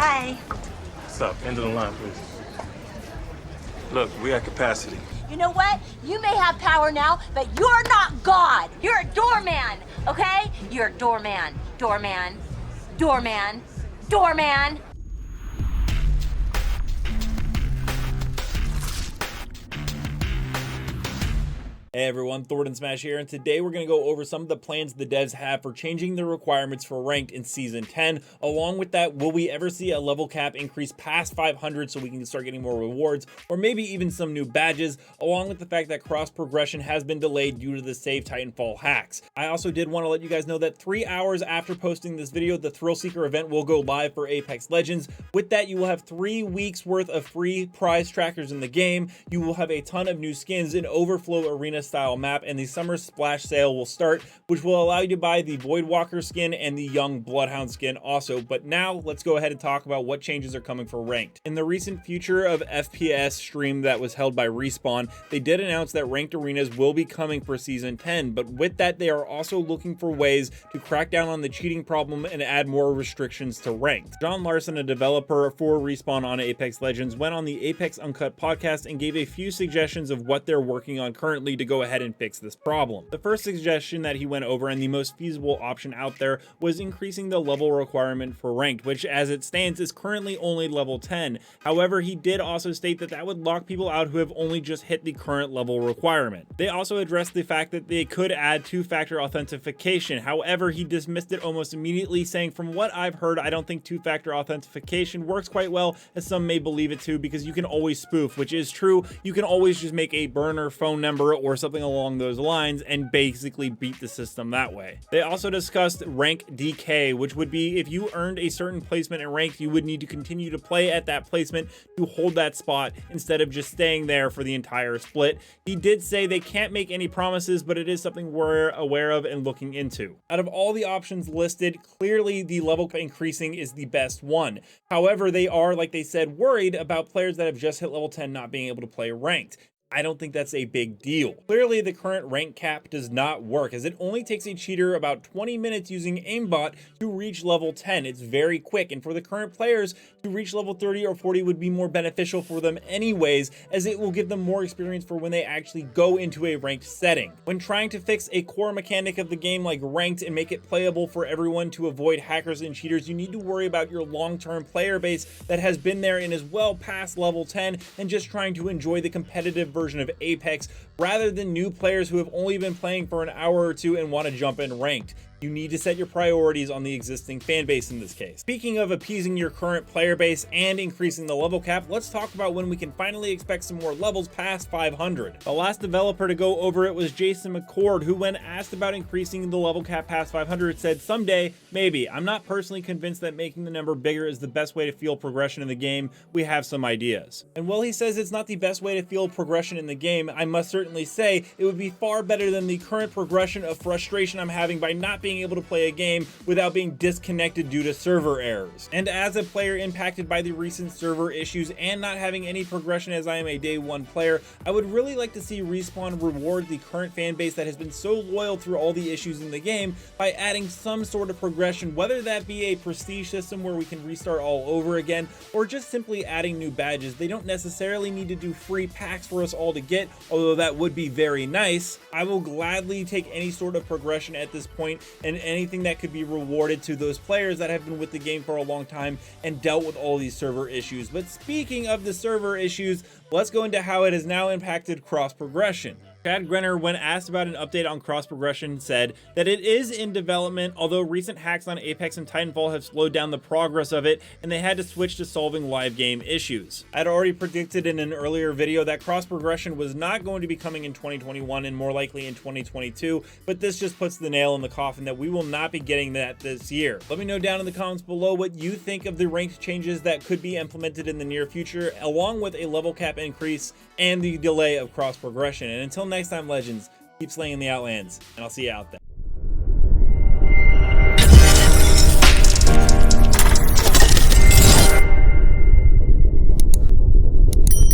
Hi. What's up? End of the line, please. Look, we at capacity. You know what? You may have power now, but you're not God. You're a doorman, okay? You're a doorman. Doorman. Doorman. Doorman. Hey everyone, Thordan Smash here, and today we're going to go over some of the plans the devs have for changing the requirements for ranked in Season 10. Along with that, will we ever see a level cap increase past 500 so we can start getting more rewards, or maybe even some new badges, along with the fact that cross progression has been delayed due to the Save Titanfall hacks. I also did want to let you guys know that 3 hours after posting this video, the Thrill Seeker event will go live for Apex Legends. With that, you will have 3 weeks worth of free prize trackers in the game. You will have a ton of new skins, an overflow arena style map, and the summer splash sale will start, which will allow you to buy the Voidwalker skin and the Young Bloodhound skin also. But now let's go ahead and talk about what changes are coming for ranked. In the recent Future of FPS stream that was held by Respawn, they did announce that ranked arenas will be coming for Season 10, but with that they are also looking for ways to crack down on the cheating problem and add more restrictions to ranked. John Larson, a developer for Respawn on Apex Legends, went on the Apex Uncut Podcast and gave a few suggestions of what they're working on currently to go ahead and fix this problem. The first suggestion that he went over, and the most feasible option out there, was increasing the level requirement for ranked, which as it stands is currently only level 10. However, he did also state that that would lock people out who have only just hit the current level requirement. They also addressed the fact that they could add 2-factor authentication. However, he dismissed it almost immediately, saying, from what I've heard, I don't think 2-factor authentication works quite well, as some may believe it to, because you can always spoof, which is true. You can always just make a burner phone number or something along those lines and basically beat the system that way. They also discussed rank decay, which would be if you earned a certain placement in ranked, you would need to continue to play at that placement to hold that spot instead of just staying there for the entire split. He did say they can't make any promises, but it is something we're aware of and looking into. Out of all the options listed, clearly the level increasing is the best one. However, they are, like they said, worried about players that have just hit level 10 not being able to play ranked. I don't think that's a big deal. Clearly, the current rank cap does not work, as it only takes a cheater about 20 minutes using aimbot to reach level 10. It's very quick, and for the current players, to reach level 30 or 40 would be more beneficial for them anyways, as it will give them more experience for when they actually go into a ranked setting. When trying to fix a core mechanic of the game like ranked and make it playable for everyone to avoid hackers and cheaters, you need to worry about your long-term player base that has been there and is well past level 10 and just trying to enjoy the competitive version of Apex, rather than new players who have only been playing for an hour or two and want to jump in ranked. You need to set your priorities on the existing fan base in this case. Speaking of appeasing your current player base and increasing the level cap, let's talk about when we can finally expect some more levels past 500. The last developer to go over it was Jason McCord, who when asked about increasing the level cap past 500 said, someday, maybe. I'm not personally convinced that making the number bigger is the best way to feel progression in the game. We have some ideas. And while he says it's not the best way to feel progression in the game, I must certainly say it would be far better than the current progression of frustration I'm having by not being able to play a game without being disconnected due to server errors. And as a player impacted by the recent server issues and not having any progression as I am a day 1 player, I would really like to see Respawn reward the current fan base that has been so loyal through all the issues in the game by adding some sort of progression, whether that be a prestige system where we can restart all over again, or just simply adding new badges. They don't necessarily need to do free packs for us all to get, although that would be very nice. I will gladly take any sort of progression at this point, and anything that could be rewarded to those players that have been with the game for a long time and dealt with all these server issues. But speaking of the server issues, let's go into how it has now impacted cross progression. Chad Grenner, when asked about an update on cross progression, said that it is in development, although recent hacks on Apex and Titanfall have slowed down the progress of it, and they had to switch to solving live game issues. I'd already predicted in an earlier video that cross progression was not going to be coming in 2021 and more likely in 2022, but this just puts the nail in the coffin that we will not be getting that this year. Let me know down in the comments below what you think of the ranked changes that could be implemented in the near future, along with a level cap increase and the delay of cross progression. And until next time, Legends, keep slaying the Outlands, and I'll see you out there.